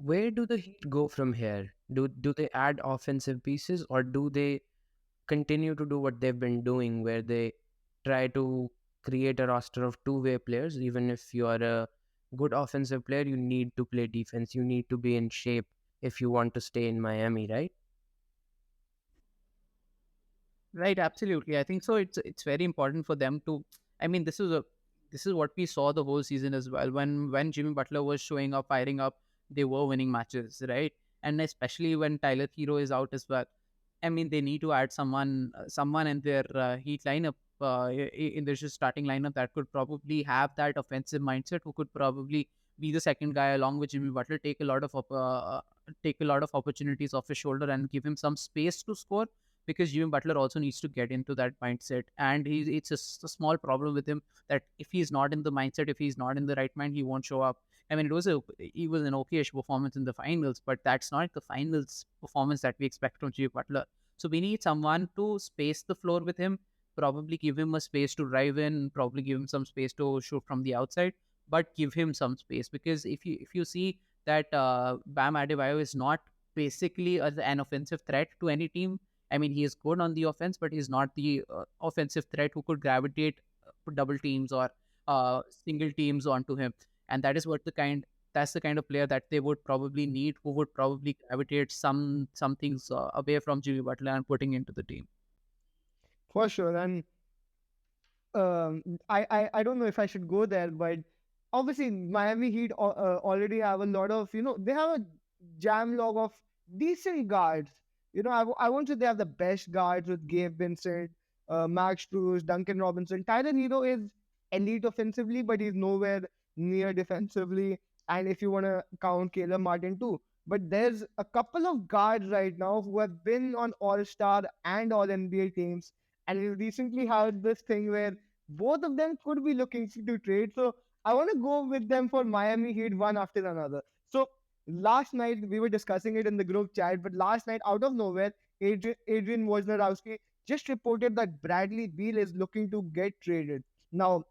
where do the Heat go from here? Do they add offensive pieces, or do they continue to do what they've been doing, where they try to create a roster of two-way players? Even if you are a good offensive player, you need to play defense. You need to be in shape if you want to stay in Miami, right? Right, absolutely. I think so. It's very important for them to. I mean, this is what we saw the whole season as well. When Jimmy Butler was showing up, firing up, they were winning matches, right? And especially when Tyler Hero is out as well. I mean, they need to add someone in their Heat lineup, in their just starting lineup that could probably have that offensive mindset, who could probably be the second guy along with Jimmy Butler, take a lot of opportunities off his shoulder and give him some space to score, because Jimmy Butler also needs to get into that mindset. And it's just a small problem with him that if he's not in the mindset, if he's not in the right mind, he won't show up. I mean, he was an okayish performance in the finals, but that's not the finals performance that we expect from Jimmy Butler. So we need someone to space the floor with him, probably give him a space to drive in, probably give him some space to shoot from the outside, but give him some space. Because if you see that Bam Adebayo is not basically an offensive threat to any team. I mean, he is good on the offense, but he's not the offensive threat who could gravitate double teams or single teams onto him. And that's the kind of player that they would probably need, who would probably gravitate some things away from Jimmy Butler and putting into the team. For sure. And I don't know if I should go there, but obviously Miami Heat already have a lot of, they have a jam log of decent guards. I won't say they have the best guards with Gabe Vincent, Max Strus, Duncan Robinson. Tyler Hero is elite offensively, but he's nowhere near defensively. And if you want to count Caleb Martin too. But there's a couple of guards right now who have been on All Star and All NBA teams. And we recently had this thing where both of them could be looking to trade. So I want to go with them for Miami Heat one after another. So last night we were discussing it in the group chat, but last night out of nowhere, Adrian Wojnarowski just reported that Bradley Beal is looking to get traded. Now,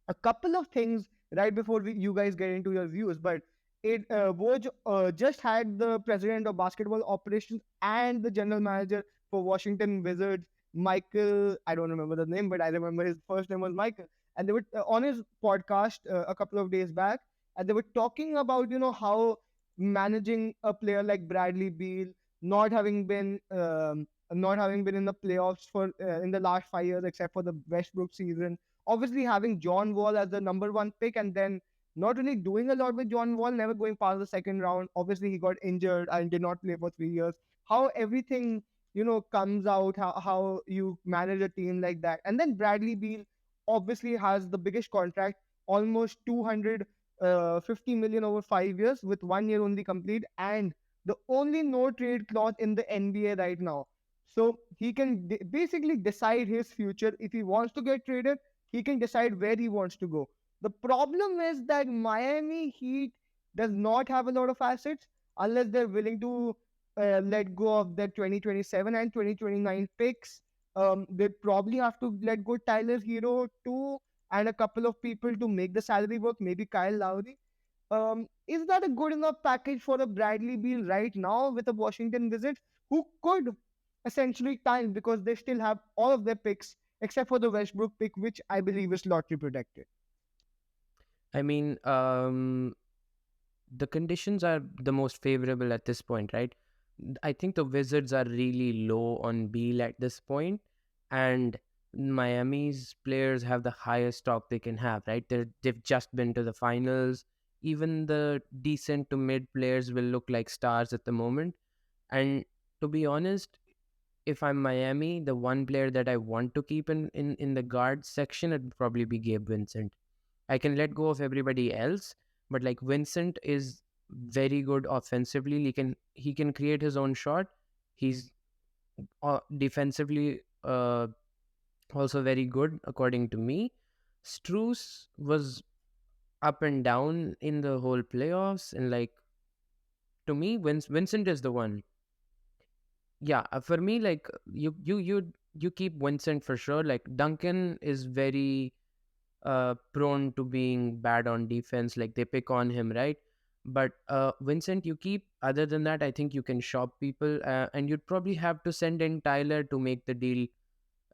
a couple of things right before you guys get into your views, but Woj just had the president of basketball operations and the general manager for Washington Wizards, Michael. I don't remember the name, but I remember his first name was Michael. And they were on his podcast a couple of days back, and they were talking about how managing a player like Bradley Beal, not having been in the playoffs for in the last 5 years, except for the Westbrook season. Obviously, having John Wall as the number one pick, and then not really doing a lot with John Wall, never going past the second round. Obviously, he got injured and did not play for 3 years. How everything comes out, how you manage a team like that. And then Bradley Beal obviously has the biggest contract, almost 250 million over 5 years, with 1 year only complete, and the only no trade clause in the NBA right now. So he can basically decide his future. If he wants to get traded, he can decide where he wants to go. The problem is that Miami Heat does not have a lot of assets unless they're willing to let go of their 2027 and 2029 picks. They probably have to let go Tyler Hero too, and a couple of people to make the salary work, maybe Kyle Lowry. Is that a good enough package for a Bradley Beal right now with a Washington Wizards who could essentially time, because they still have all of their picks except for the Westbrook pick, which I believe is lottery protected. I mean, the conditions are the most favorable at this point, right? I think the Wizards are really low on Beal at this point, and Miami's players have the highest stock they can have, right? They've just been to the finals. Even the decent to mid players will look like stars at the moment. And to be honest, if I'm Miami, the one player that I want to keep in the guard section, it would probably be Gabe Vincent. I can let go of everybody else, but like Vincent is very good offensively. He can create his own shot. He's defensively also very good according to me. Strus was up and down in the whole playoffs, and like to me, Vincent is the one. Yeah, for me, like you keep Vincent for sure. Like Duncan is very prone to being bad on defense. Like they pick on him, right? But Vincent, you keep, other than that, I think you can shop people, and you'd probably have to send in Tyler to make the deal,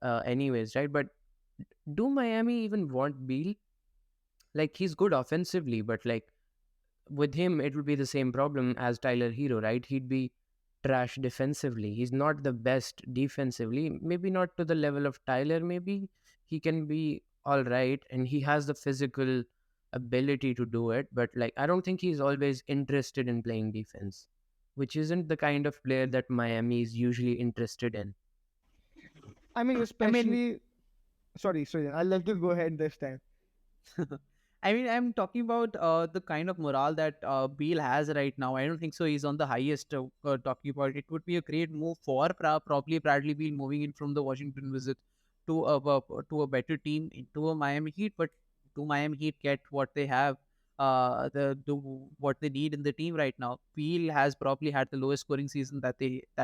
anyways, right? But do Miami even want Beal? Like, he's good offensively, but like with him, it would be the same problem as Tyler Hero, right? He'd be trash defensively. He's not the best defensively. Maybe not to the level of Tyler, maybe. He can be all right, and he has the physical ability to do it, but like, I don't think he's always interested in playing defense, which isn't the kind of player that Miami is usually interested in. I mean, I mean, especially. Sorry, I'll let you go ahead this time. I mean, I'm talking about the kind of morale that Beal has right now. I don't think so. He's on the highest. Talking about it would be a great move for probably Bradley Beal moving in from the Washington visit to a better team into a Miami Heat. But do Miami Heat get what they have? Do what they need in the team right now. Beal has probably had the lowest scoring season that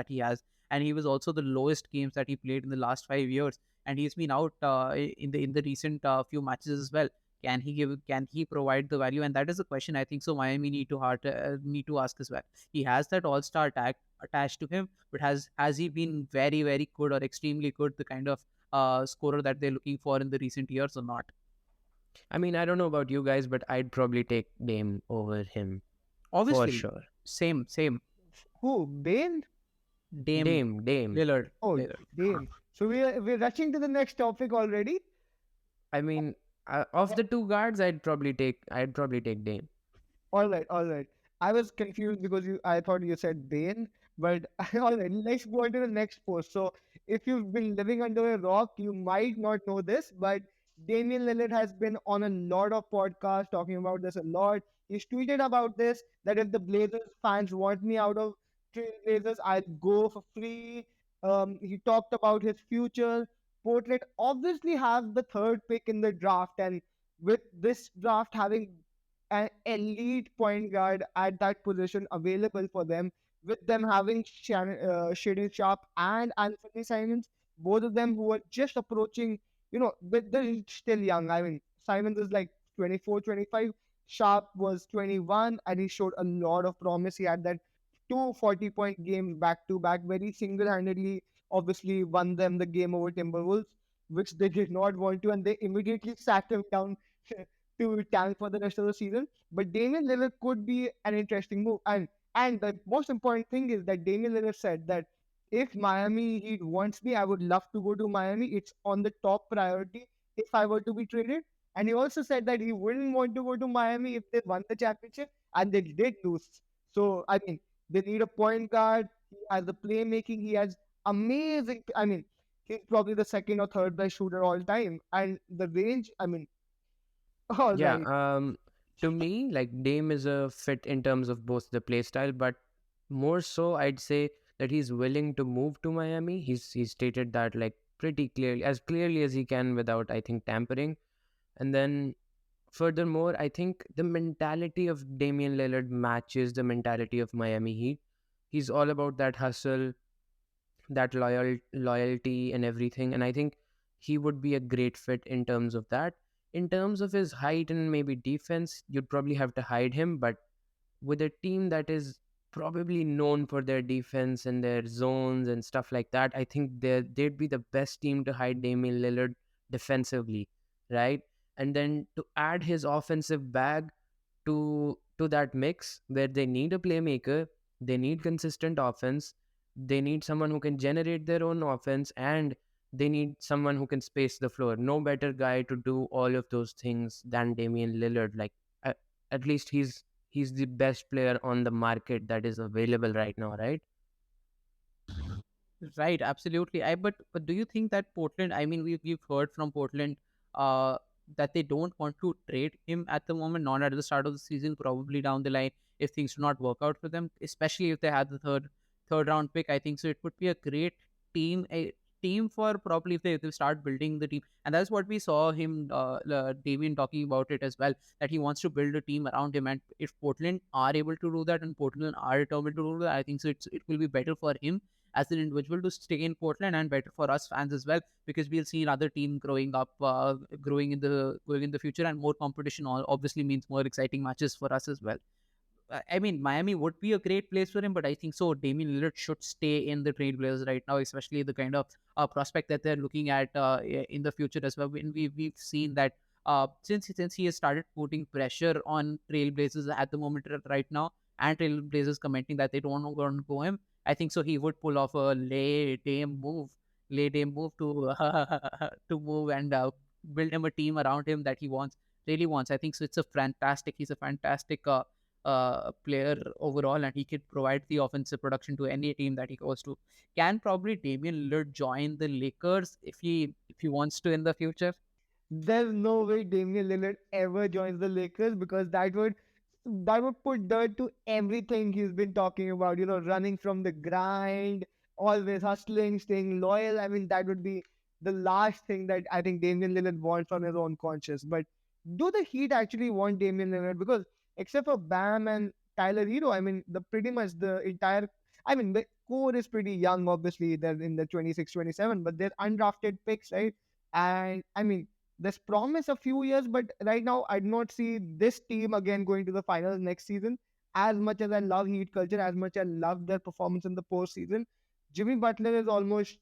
he has, and he was also the lowest games that he played in the last 5 years. And he's been out in the recent few matches as well. Can he provide the value? And that is a question I think so Miami need to ask as well. He has that all-star tag attached to him, but has he been very, very good or extremely good, the kind of scorer that they're looking for in the recent years, or not? I mean, I don't know about you guys, but I'd probably take Dame over him for Obviously, sure. same. Who? Bane? Dame Dame. Oh, Lillard. Dame. So we're rushing to the next topic already. I mean, of the two guards, I'd probably take Dame. All right. I was confused because I thought you said Bane, but all right. Let's go on to the next post. So, if you've been living under a rock, you might not know this, but Damian Lillard has been on a lot of podcasts talking about this a lot. He's tweeted about this that if the Blazers fans want me out of Blazers, I'll go for free. He talked about his future. Portland obviously have the third pick in the draft, and with this draft having an elite point guard at that position available for them, with them having Shaden Sharp and Anthony Simons, both of them who are just approaching, but they're still young. I mean, Simons is like 24, 25. Sharp was 21, and he showed a lot of promise. He had that 2 40-point games back to back, very single handedly, obviously won them the game over Timberwolves, which they did not want to, and they immediately sat him down to tank for the rest of the season. But Damian Lillard could be an interesting move. And the most important thing is that Damian Lillard said that if Miami Heat wants me, I would love to go to Miami. It's on the top priority if I were to be traded. And he also said that he wouldn't want to go to Miami if they won the championship and they did lose. So I mean, they need a point guard. He has the playmaking. He has amazing. I mean, he's probably the second or third best shooter all time. And the range. I mean, all Yeah, right. to me, like Dame is a fit in terms of both the play style, but more so, I'd say that he's willing to move to Miami. He's stated that like pretty clearly as he can without, I think, tampering. And then furthermore, I think the mentality of Damian Lillard matches the mentality of Miami Heat. He's all about that hustle, that loyalty and everything, and I think he would be a great fit in terms of that. In terms of his height and maybe defense, you'd probably have to hide him, but with a team that is probably known for their defense and their zones and stuff like that, I think they'd be the best team to hide Damian Lillard defensively, right? And then to add his offensive bag to that mix where they need a playmaker, they need consistent offense, they need someone who can generate their own offense, and they need someone who can space the floor. No better guy to do all of those things than Damian Lillard. Like, at least he's the best player on the market that is available right now, right? Right, absolutely. But do you think that Portland? I mean, we've heard from Portland uh that they don't want to trade him at the moment, not at the start of the season, probably down the line if things do not work out for them, especially if they had the third round pick. I think so. It would be a great team for probably if they start building the team, and that's what we saw him Davian talking about it as well, that he wants to build a team around him. And if Portland are able to do that and Portland are determined to do that, I think so. It will be better for him as an individual to stay in Portland, and better for us fans as well, because we'll see another team growing up, growing in the future, and more competition obviously means more exciting matches for us as well. I mean, Miami would be a great place for him, but I think so. Damian Lillard should stay in the Trailblazers right now, especially the kind of prospect that they're looking at in the future as well. When we've seen that since he has started putting pressure on Trailblazers at the moment right now, and Trailblazers commenting that they don't want to go him, I think so. He would pull off a lay day move to to move and build him a team around him that he wants really wants. I think so. He's a fantastic player overall, and he could provide the offensive production to any team that he goes to. Can probably Damian Lillard join the Lakers if he wants to in the future? There's no way Damian Lillard ever joins the Lakers because that would put dirt to everything he's been talking about. Running from the grind, always hustling, staying loyal. I mean, that would be the last thing that I think Damian Lillard wants on his own conscience. But do the Heat actually want Damian Lillard? Because except for Bam and Tyler Hero, I mean, the pretty much the entire. I mean, the core is pretty young. Obviously, they're in the 26, 27, but they're undrafted picks, right? And I mean, there's promise a few years, but right now I do not see this team again going to the finals next season. As much as I love Heat culture, as much I love their performance in the postseason, Jimmy Butler is almost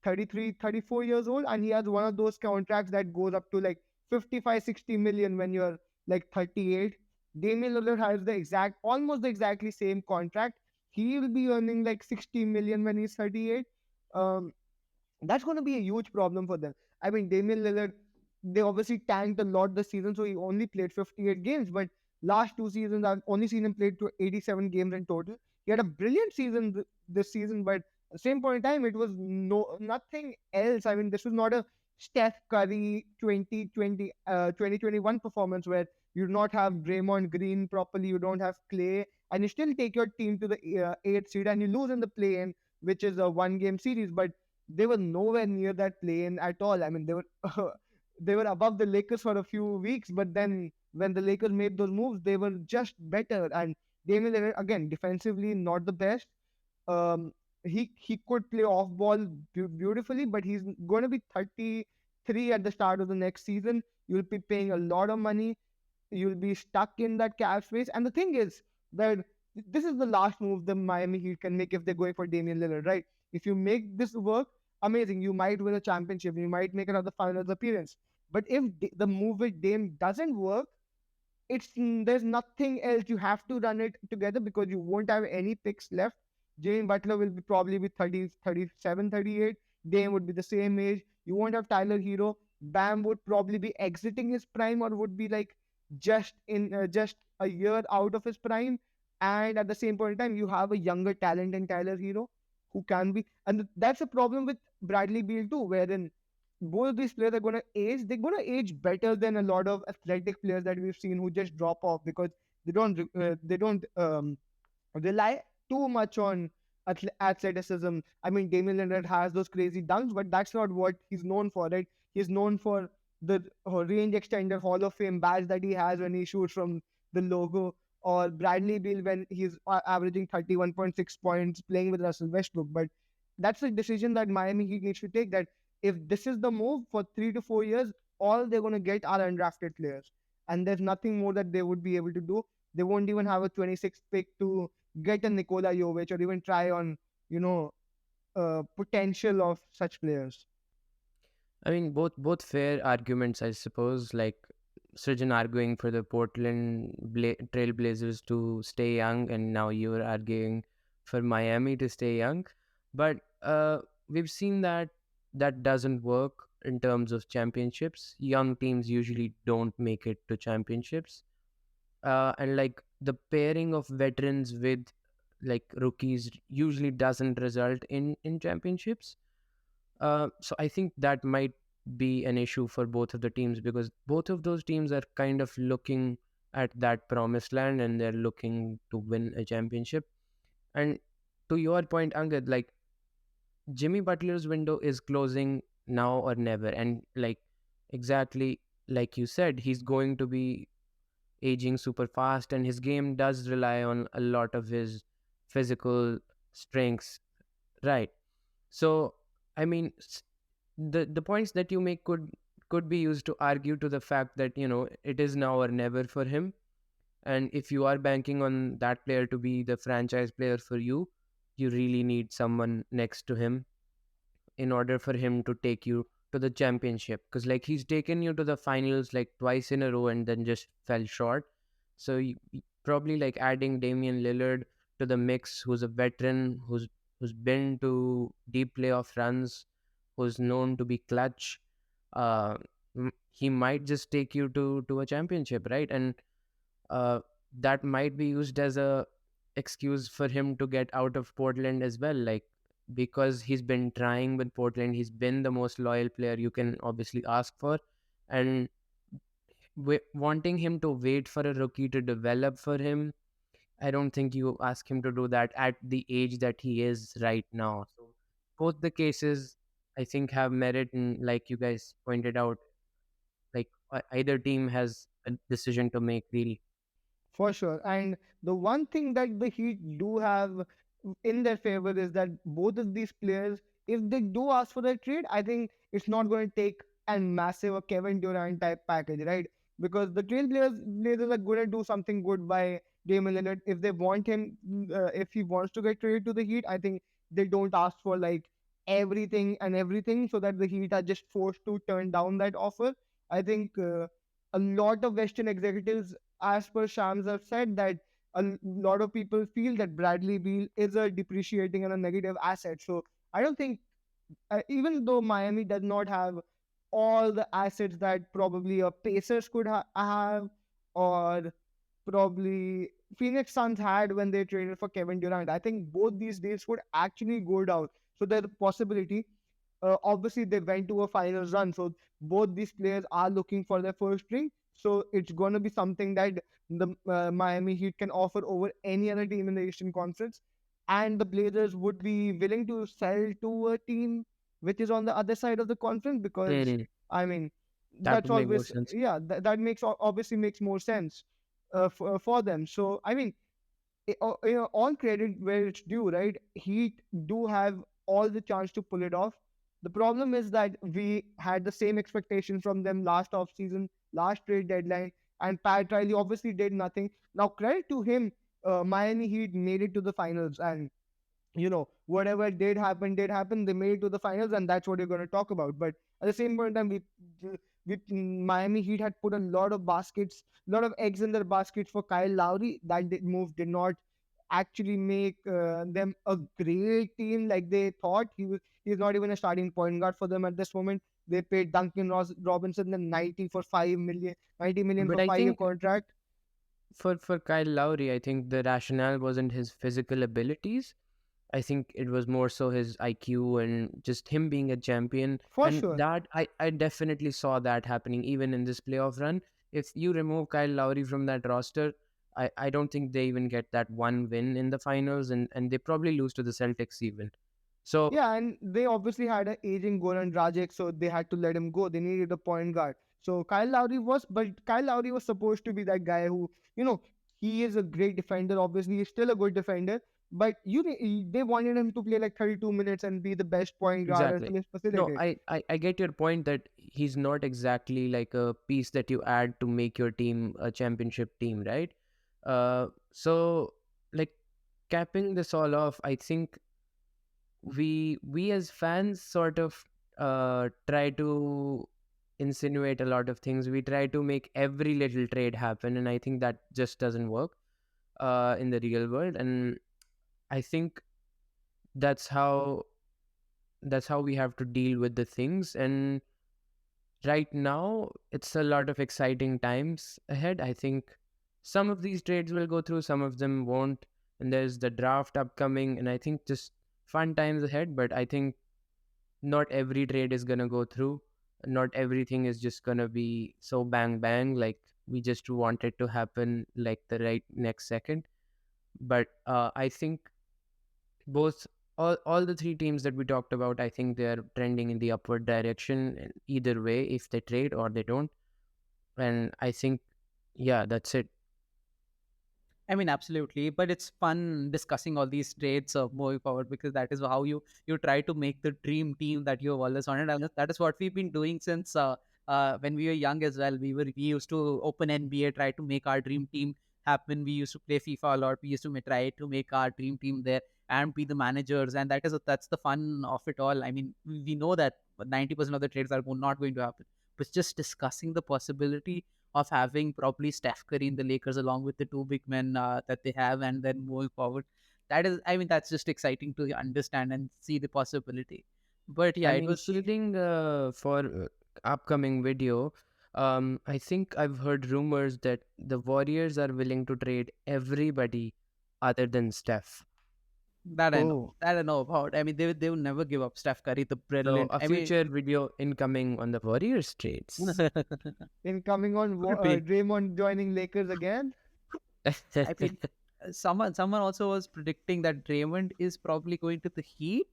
33, 34 years old, and he has one of those contracts that goes up to like 55, 60 million when you're like 38. Damian Lillard has almost the exactly same contract. He will be earning like 60 million when he's 38. Um, that's going to be a huge problem for them. I mean, Damian Lillard, they obviously tanked a lot this season, so he only played 58 games. But last 2 seasons, I've only seen him play to 87 games in total. He had a brilliant season this season, but at the same point in time, it was nothing else. I mean, this was not a Steph Curry 2021 performance where you do not have Draymond Green properly, you don't have Clay, and you still take your team to the eighth seed and you lose in the play-in, which is a one-game series. But they were nowhere near that plane at all. I mean, they were they were above the Lakers for a few weeks, but then when the Lakers made those moves, they were just better. And Damian Lillard, again, defensively not the best. Um, he could play off ball beautifully, but he's going to be 33 at the start of the next season. You'll be paying a lot of money. You'll be stuck in that cap space. And the thing is that this is the last move the Miami Heat can make if they're going for Damian Lillard, right? If you make this work, amazing. You might win a championship. You might make another finals appearance. But if the move with Dame doesn't work, there's nothing else. You have to run it together because you won't have any picks left. Jimmy Butler will probably be 30, 37, 38. Dame would be the same age. You won't have Tyler Hero. Bam would probably be exiting his prime or would be like just a year out of his prime. And at the same point in time, you have a younger talent in Tyler Hero who can be, and that's a problem with Bradley Beal too, wherein both of these players are going to age. They're going to age better than a lot of athletic players that we've seen who just drop off because they don't rely too much on athleticism. I mean, Damian Lillard has those crazy dunks, but that's not what he's known for, right? He's known for the range extender Hall of Fame badge that he has when he shoots from the logo, or Bradley Beal when he's averaging 31.6 points playing with Russell Westbrook. But that's a decision that Miami Heat needs to take. That if this is the move for 3 to 4 years, all they're going to get are undrafted players, and there's nothing more that they would be able to do. They won't even have a 26th pick to get a Nikola Jovic or even try on, potential of such players. I mean, both fair arguments, I suppose. Like Srijan arguing for the Portland Trailblazers to stay young, and now you're arguing for Miami to stay young. But we've seen that that doesn't work in terms of championships. Young teams usually don't make it to championships. And like the pairing of veterans with like rookies usually doesn't result in championships. So I think that might be an issue for both of the teams because both of those teams are kind of looking at that promised land and they're looking to win a championship. And to your point, Angad, like Jimmy Butler's window is closing now or never. And like exactly like you said, he's going to be aging super fast and his game does rely on a lot of his physical strengths, right? So I mean, the points that you make could be used to argue to the fact that it is now or never for him. And if you are banking on that player to be the franchise player for you, you really need someone next to him in order for him to take you to the championship. Because like he's taken you to the finals like twice in a row and then just fell short. So probably like adding Damian Lillard to the mix, who's a veteran, who's been to deep playoff runs, who's known to be clutch. Uh, he might just take you to a championship, right? And uh, that might be used as a excuse for him to get out of Portland as well. Like because he's been trying with Portland, he's been the most loyal player you can obviously ask for, and wanting him to wait for a rookie to develop for him, I don't think you ask him to do that at the age that he is right now. So both the cases, I think, have merit, and like you guys pointed out, like either team has a decision to make. Really, For sure. And the one thing that the Heat do have in their favor is that both of these players, if they do ask for a trade, I think it's not going to take a massive Kevin Durant type package, right? Because the Blazers are going to do something good by Damian Lillard. If they want him, if he wants to get traded to the Heat, I think they don't ask for like everything so that the Heat are just forced to turn down that offer. I think a lot of Western executives, as per Shams, have said that a lot of people feel that Bradley Beal is a depreciating and a negative asset. So I don't think, even though Miami does not have all the assets that probably a Pacers could have, or probably Phoenix Suns had when they traded for Kevin Durant, I think both these deals would actually go down. So there's a possibility. Obviously, they went to a finals run, so both these players are looking for their first ring. So it's going to be something that the Miami Heat can offer over any other team in the Eastern Conference, and the Blazers would be willing to sell to a team which is on the other side of the conference, because mm, I mean that that's would make more always, sense. yeah, that makes obviously makes more sense for them. So I mean, all credit where it's due, right? Heat do have all the chance to pull it off. The problem is that we had the same expectation from them last off season, last trade deadline, and Pat Riley obviously did nothing. Now credit to him, Miami Heat made it to the finals, and whatever did happen. They made it to the finals, and that's what you're going to talk about. But at the same point in time, we Miami Heat had put a lot of eggs in their baskets for Kyle Lowry. Move did not actually make them a great team like they thought. He's not even a starting point guard for them at this moment. They paid Duncan Robinson the 90 million But for I 5 year think contract. for Kyle Lowry, I think the rationale wasn't his physical abilities. I think it was more so his IQ and just him being a champion. For And sure. that I definitely saw that happening even in this playoff run. If you remove Kyle Lowry from that roster, I don't think they even get that one win in the finals, and they probably lose to the Celtics even. So Yeah, and they obviously had an aging Goran Dragic, so they had to let him go. They needed a point guard. So Kyle Lowry was supposed to be that guy who, he is a great defender. Obviously, he's still a good defender, but they wanted him to play like 32 minutes and be the best point guard exactly. until he's No, facilitated. I get your point that he's not exactly like a piece that you add to make your team a championship team, right? So like capping this all off, I think we as fans sort of try to insinuate a lot of things. We try to make every little trade happen, and I think that just doesn't work in the real world. And I think that's how that's how we have to deal with the things. And right now it's a lot of exciting times ahead. I think some of these trades will go through, some of them won't, and there's the draft upcoming, and I think just fun times ahead. But I think not every trade is gonna go through. Not everything is just gonna be so bang bang like we just want it to happen like the right next second. But I think both all the three teams that we talked about, I think they're trending in the upward direction either way, if they trade or they don't. And I think, yeah, that's it. I mean, absolutely, but it's fun discussing all these trades of moving forward, because that is how you try to make the dream team that you have always wanted, and that is what we've been doing since when we were young as well. We used to open NBA, try to make our dream team happen. We used to play FIFA a lot. We used to try to make our dream team there and be the managers, and that's the fun of it all. I mean, we know that 90% of the trades are not going to happen, but just discussing the possibility of having probably Steph Curry in the Lakers along with the two big men that they have, and then moving forward, that is, I mean, that's just exciting to understand and see the possibility. But yeah, I it mean, was. shooting for upcoming video, I think I've heard rumors that the Warriors are willing to trade everybody other than Steph. That I know. Oh, That I know about. I mean, they will never give up Steph Curry, the So brilliant. a I mean, future video incoming on the Warriors trades. incoming on could be. Draymond joining Lakers again. I mean, someone also was predicting that Draymond is probably going to the Heat,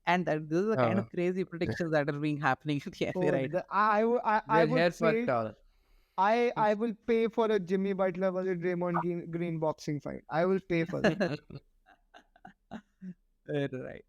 and that this is the kind uh, of crazy predictions that are being happening in the NBA Oh, right now. I we're would here for pay. tall. I will pay for a Jimmy Butler versus Green boxing fight. I will pay for that. Right.